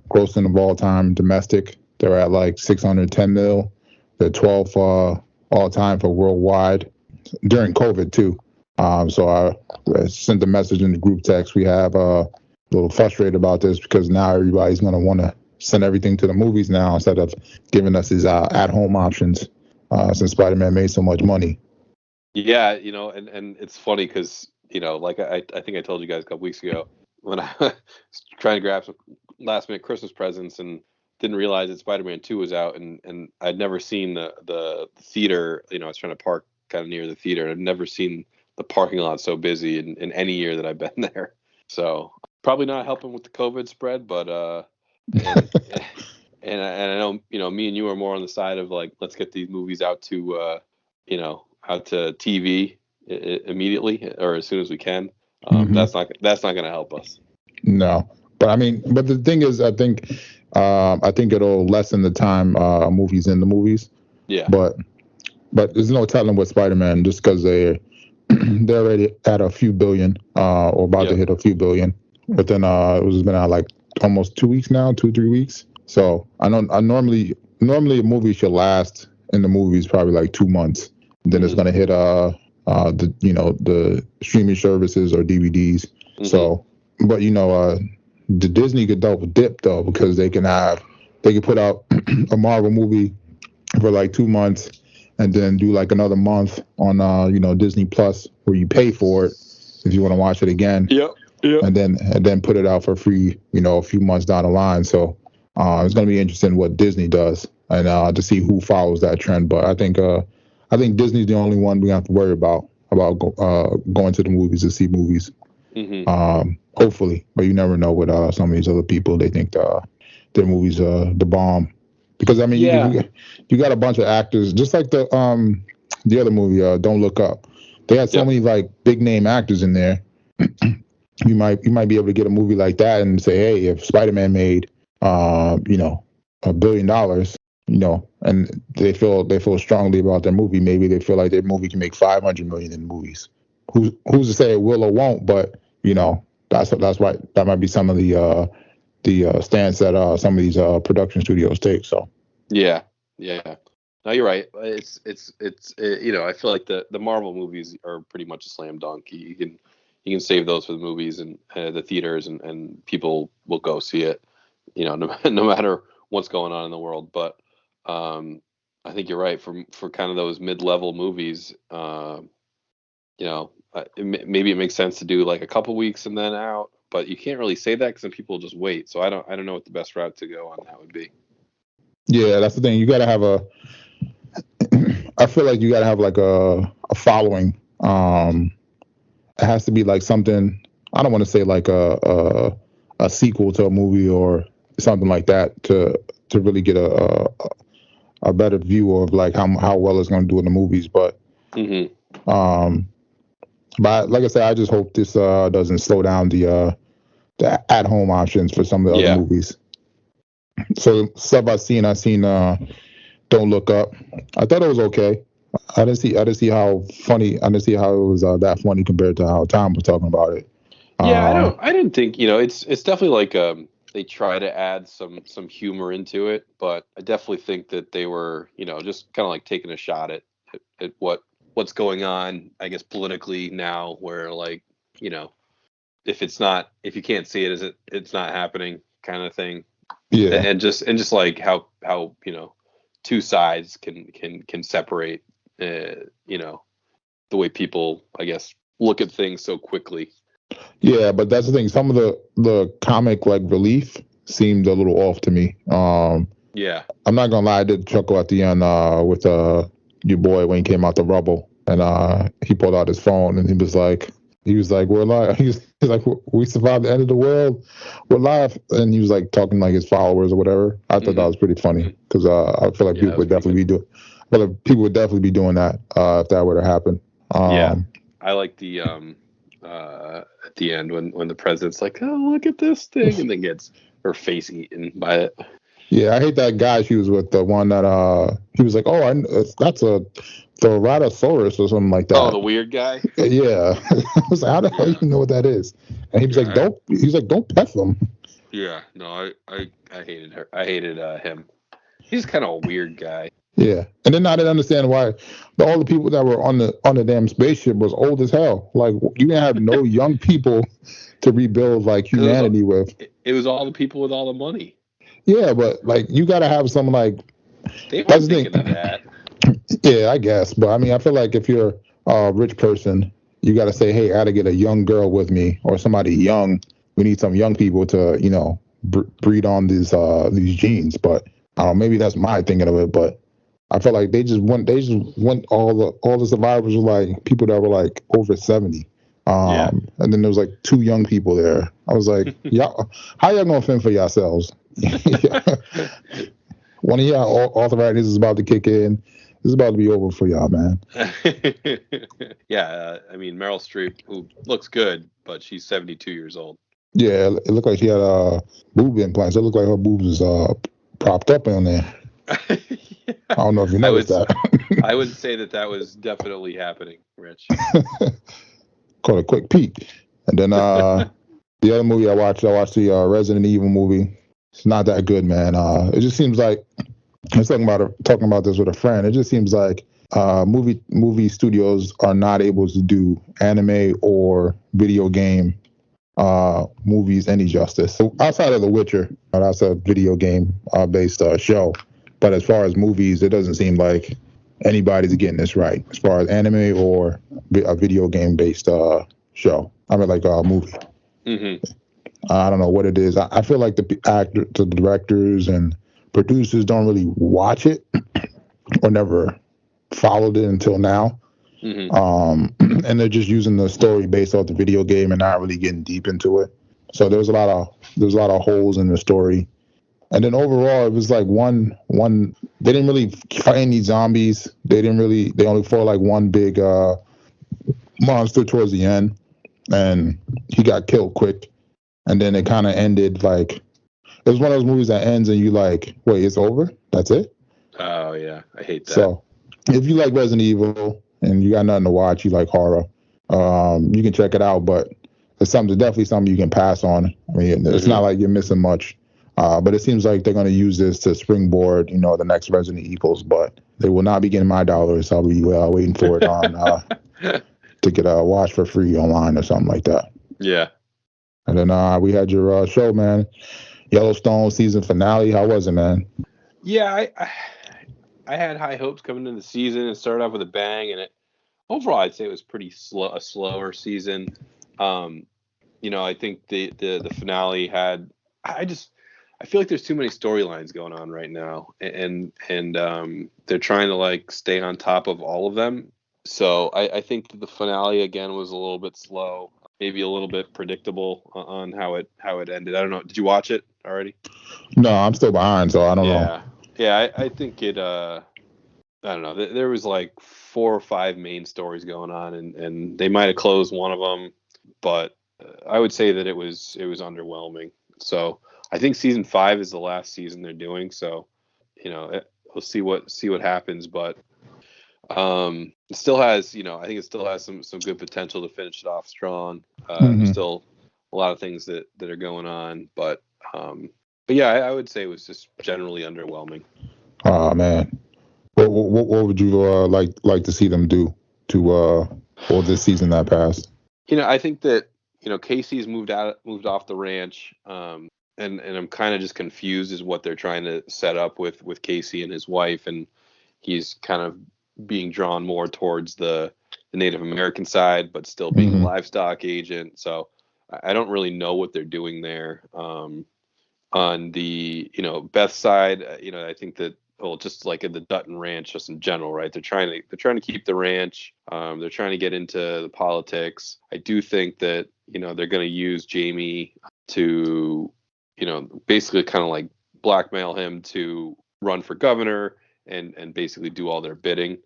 grossing of all time domestic. They're at like 610 mil. They're 12th all time for worldwide during COVID too. So I sent a message in the group text. We have a little frustrated about this because now everybody's going to want to send everything to the movies now instead of giving us these at-home options since Spider-Man made so much money. Yeah, and it's funny because, like I think I told you guys a couple weeks ago when I was trying to grab some last-minute Christmas presents and didn't realize that Spider-Man 2 was out, and I'd never seen the theater. I was trying to park kind of near the theater, and I'd never seen the parking lot so busy in any year that I've been there. So probably not helping with the COVID spread, but and I know me and you are more on the side of like, let's get these movies out to out to TV immediately or as soon as we can. That's not going to help us. No, but the thing is, I think it'll lessen the time movies in the movies. Yeah. But there's no telling with Spider-Man just because they're already at a few billion or about to hit a few billion. But then it's been out like almost 2 weeks now, 2-3 weeks. So I normally a movie should last in the movies probably like 2 months. Then it's gonna hit the streaming services or DVDs. Mm-hmm. So, but the Disney could double dip though because they can put out a Marvel movie for like 2 months and then do like another month on Disney Plus where you pay for it if you want to watch it again. Yep. And then put it out for free, a few months down the line. So it's going to be interesting what Disney does and to see who follows that trend. But I think Disney's the only one we have to worry about going to the movies to see movies. Mm-hmm. Hopefully, but you never know with some of these other people. They think their movies the bomb because you got a bunch of actors just like the other movie Don't Look Up. They had so many like big name actors in there. You might be able to get a movie like that and say, hey, if Spider-Man made $1 billion, and they feel strongly about their movie, maybe they feel like their movie can make 500 million in movies. Who's to say it will or won't? But that's why that might be some of the stance that some of these production studios take. So yeah. No, you're right. It's I feel like the Marvel movies are pretty much a slam dunk. You can save those for the movies and the theaters, and people will go see it, no matter what's going on in the world. But I think you're right for kind of those mid-level movies. Maybe it makes sense to do like a couple weeks and then out, but you can't really say that because then people just wait. So I don't know what the best route to go on that would be. Yeah, that's the thing. You got to have I feel like you got to have like a following. It has to be like something. I don't want to say like a sequel to a movie or something like that to really get a better view of like how well it's going to do in the movies. But but like I said, I just hope this doesn't slow down the at-home options for some of the other movies. So stuff I've seen Don't Look Up. I thought it was okay. I didn't see how funny. I didn't see how it was that funny compared to how Tom was talking about it. Yeah, I didn't think it's definitely like they try to add some humor into it, but I definitely think that they were just kind of like taking a shot at what's going on, I guess politically now, where like if you can't see it, it's not happening kind of thing. Yeah, and just like how two sides can separate the way people, I guess, look at things so quickly. Yeah, but that's the thing. Some of the comic like relief seemed a little off to me. Yeah, I'm not gonna lie, I did chuckle at the end with your boy when he came out the rubble and he pulled out his phone and he was like, He was like, "We're alive." He's like, "We survived the end of the world. We're alive." And he was like talking like his followers or whatever. I thought that was pretty funny because I feel like Yeah, people that was would pretty definitely good. be doing. I feel like people would definitely be doing that if that were to happen. Yeah, Um, I like the at the end when the president's like, "Oh, look at this thing," and then gets her face eaten by it. yeah, I hate that guy she was with. The one that he was like, "Oh, that's a Tyrannosaurus or something like Oh, that." the weird guy. Yeah, I was like, "How the hell Yeah, you know what that is?" And he was like, yeah, "Don't." He's like, "Don't pet them." yeah. No, I hated her. I hated him. He's kind of a weird guy. Yeah, and then I didn't understand why all the people that were on the damn spaceship was old as hell. Like you didn't have no young people to rebuild like Because humanity with. it was all the people with all the money. Yeah, but like you got to have some like They that's weren't the thinking of thing. that. Yeah, I guess, but I mean, I feel like if you're a rich person, you got to say, hey, I got to get a young girl with me or somebody young. We need some young people to breed on these genes. But I don't know, maybe that's my thinking of it, but. I felt like they just went all the survivors were like people that were like over 70. Yeah. And then there was like two young people there. I was like, y'all, how y'all gonna fend for yourselves? One of y'all arthritis is about to kick in. This is about to be over for y'all, man. Yeah, I mean Meryl Streep, who looks good, but she's 72 years old. Yeah, it looked like she had boob implants. It looked like her boobs was propped up in there. Yeah, I don't know if you I noticed would that. I would say that was definitely happening, Rich. Caught a quick peek. And then the other movie I watched the Resident Evil movie. It's not that good, man. It just seems like I was talking about this with a friend. It just seems like movie studios are not able to do anime or video game movies any justice. So outside of The Witcher, that's a video game based show. But as far as movies, it doesn't seem like anybody's getting this right as far as anime or a video game based show. I mean, like a movie. Hmm. I don't know what it is. I feel like the directors and producers don't really watch it or never followed it until now. Hmm. And they're just using the story based off the video game and not really getting deep into it. So there's a lot of holes in the story. And then overall, it was like one. They didn't really fight any zombies. They only fought like one big monster towards the end, and he got killed quick. And then it kind of ended like it was one of those movies that ends and you like, wait, it's over? That's it? Oh yeah, I hate that. So if you like Resident Evil and you got nothing to watch, you like horror, you can check it out. But definitely something you can pass on. I mean, it's not Hmm. like you're missing much. But it seems like they're going to use this to springboard, the next Resident Evils. But they will not be getting my dollars. I'll be waiting for it on to get a watch for free online or something like that. Yeah. And then we had your show, man. Yellowstone season finale. How was it, man? Yeah, I had high hopes coming into the season and started off with a bang, and it overall I'd say it was pretty slow, a slower season. Um, I think the finale had I just I feel like there's too many storylines going on right now, and they're trying to like stay on top of all of them. So I think that the finale again was a little bit slow, maybe a little bit predictable on how it ended. I don't know. Did you watch it already? No, I'm still behind, so I don't know. Yeah, yeah. I think it. I don't know. There was like 4 or 5 main stories going on, and they might have closed one of them, but I would say that it was underwhelming. So I think season 5 is the last season they're doing. So we'll see what happens, but it still has I think it still has some good potential to finish it off strong. There's Hmm. still a lot of things that are going on, but yeah, I would say it was just generally underwhelming. Oh man, what would you like to see them do to for this season that passed? I think that Casey's moved off the ranch, and I'm kind of just confused as what they're trying to set up with Casey and his wife, and he's kind of being drawn more towards the Native American side, but still being a Hmm. livestock agent. So I don't really know what they're doing there. On the Beth side, I think that well, just like in the Dutton Ranch, just in general, right? They're trying to keep the ranch. They're trying to get into the politics. I do think that they're going to use Jamie to basically kind of like blackmail him to run for governor and basically do all their bidding,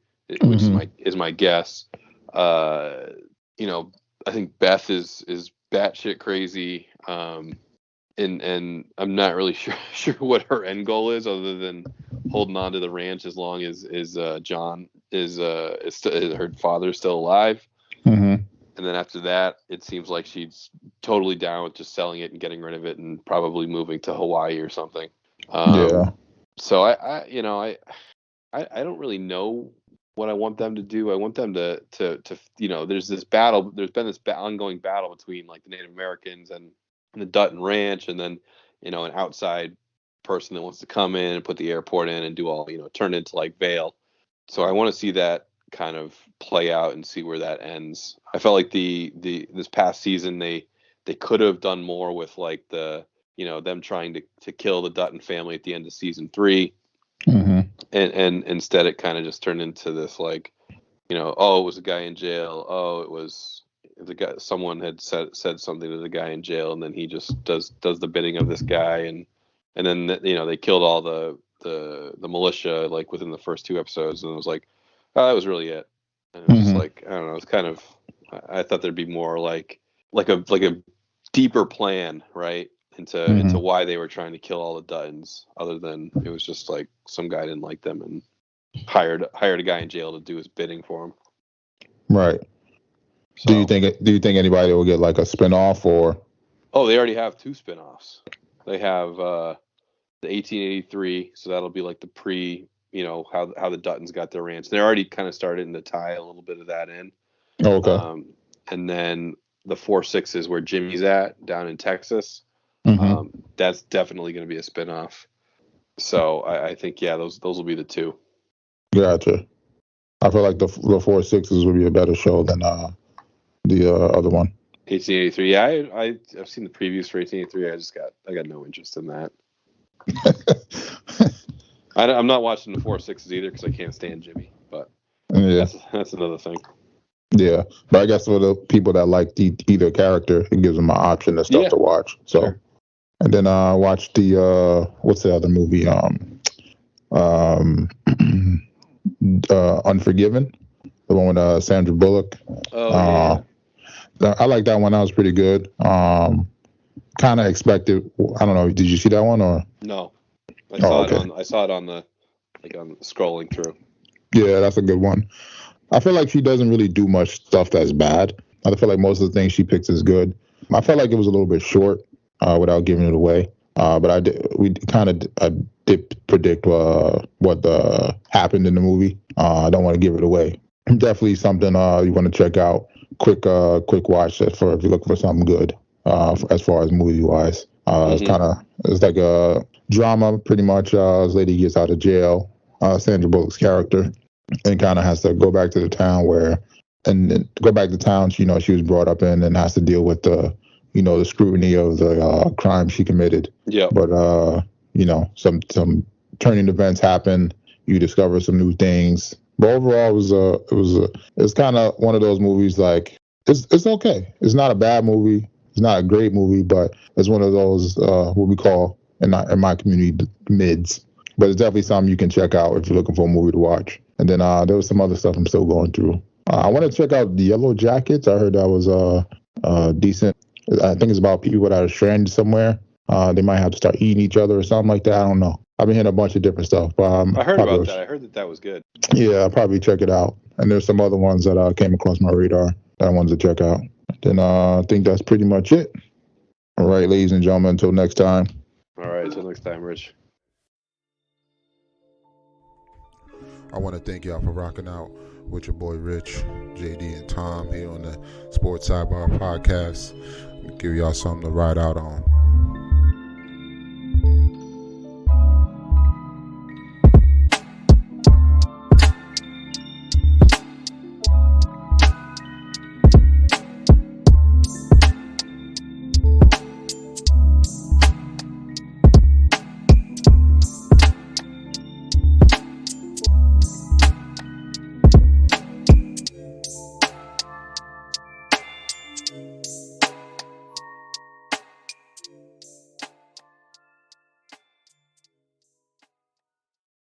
which is my guess. I think Beth is batshit crazy. And I'm not really sure what her end goal is, other than holding on to the ranch as long as John is her father's still alive. And then after that, it seems like she's totally down with just selling it and getting rid of it and probably moving to Hawaii or something. So I don't really know what I want them to do. I want them to there's this battle. There's been this ongoing battle between like the Native Americans and the Dutton Ranch, and then an outside person that wants to come in and put the airport in and do all turn into like Vale. So I want to see that kind of play out and see where that ends. I felt like this past season they could have done more with like the them trying to kill the Dutton family at the end of season 3, and instead it kind of just turned into this like oh, it was a guy in jail, oh, it was the guy, someone had said something to the guy in jail, and then he just does the bidding of this guy, and then they killed all the militia like within the first 2 episodes, and it was like, oh, that was really it. And it was just like, I don't know, it's kind of, I thought there'd be more like a deeper plan, right, into why they were trying to kill all the Duttons, other than it was just like some guy didn't like them and hired a guy in jail to do his bidding for him. Right. So, do you think anybody will get like a spinoff or? Oh, they already have 2 spinoffs. They have the 1883, so that'll be like the pre, how the Duttons got their ranch. They're already kind of starting to tie a little bit of that in. Oh, okay. And then the 4-6 where Jimmy's at down in Texas. That's definitely going to be a spinoff. So I think those will be the 2. Gotcha. I feel like the 4-6 would be a better show than the other one. 1883. Yeah, I've seen the previews for 1883. I got no interest in that. I'm not watching the 4-6 either because I can't stand Jimmy. But that's another thing. Yeah, but I guess for the people that like either character, it gives them an option of stuff to watch. So, sure. And then I watched the what's the other movie? Unforgiven, the one with Sandra Bullock. I like that one. That was pretty good. Kind of expected. I don't know. Did you see that one or? No, I saw it on the scrolling through. Yeah, that's a good one. I feel like she doesn't really do much stuff that's bad. I feel like most of the things she picks is good. I felt like it was a little bit short, without giving it away. But I did predict what happened in the movie. I don't want to give it away. Definitely something you want to check out. Quick watch if you're looking for something good. As far as movie wise, it's like a drama pretty much. This lady gets out of jail. Sandra Bullock's character, and kind of has to go back to the town she was brought up in, and has to deal with the scrutiny of the crime she committed. Yeah. But some turning events happen. You discover some new things. But overall, it's kind of one of those movies like it's okay. It's not a bad movie. It's not a great movie, but it's one of those what we call in my community mids. But it's definitely something you can check out if you're looking for a movie to watch. And then there was some other stuff I'm still going through. I want to check out the Yellow Jackets. I heard that was decent. I think it's about people that are stranded somewhere. They might have to start eating each other or something like that. I don't know. I've been hearing a bunch of different stuff. But I heard about that. I heard that was good. Yeah, I'll probably check it out. And there's some other ones that came across my radar that I wanted to check out. Then I think that's pretty much it. All right, ladies and gentlemen, until next time. All right, until next time, Rich. I want to thank y'all for rocking out with your boy Rich, JD, and Tom here on the Sports Sidebar Podcast. Give y'all something to ride out on.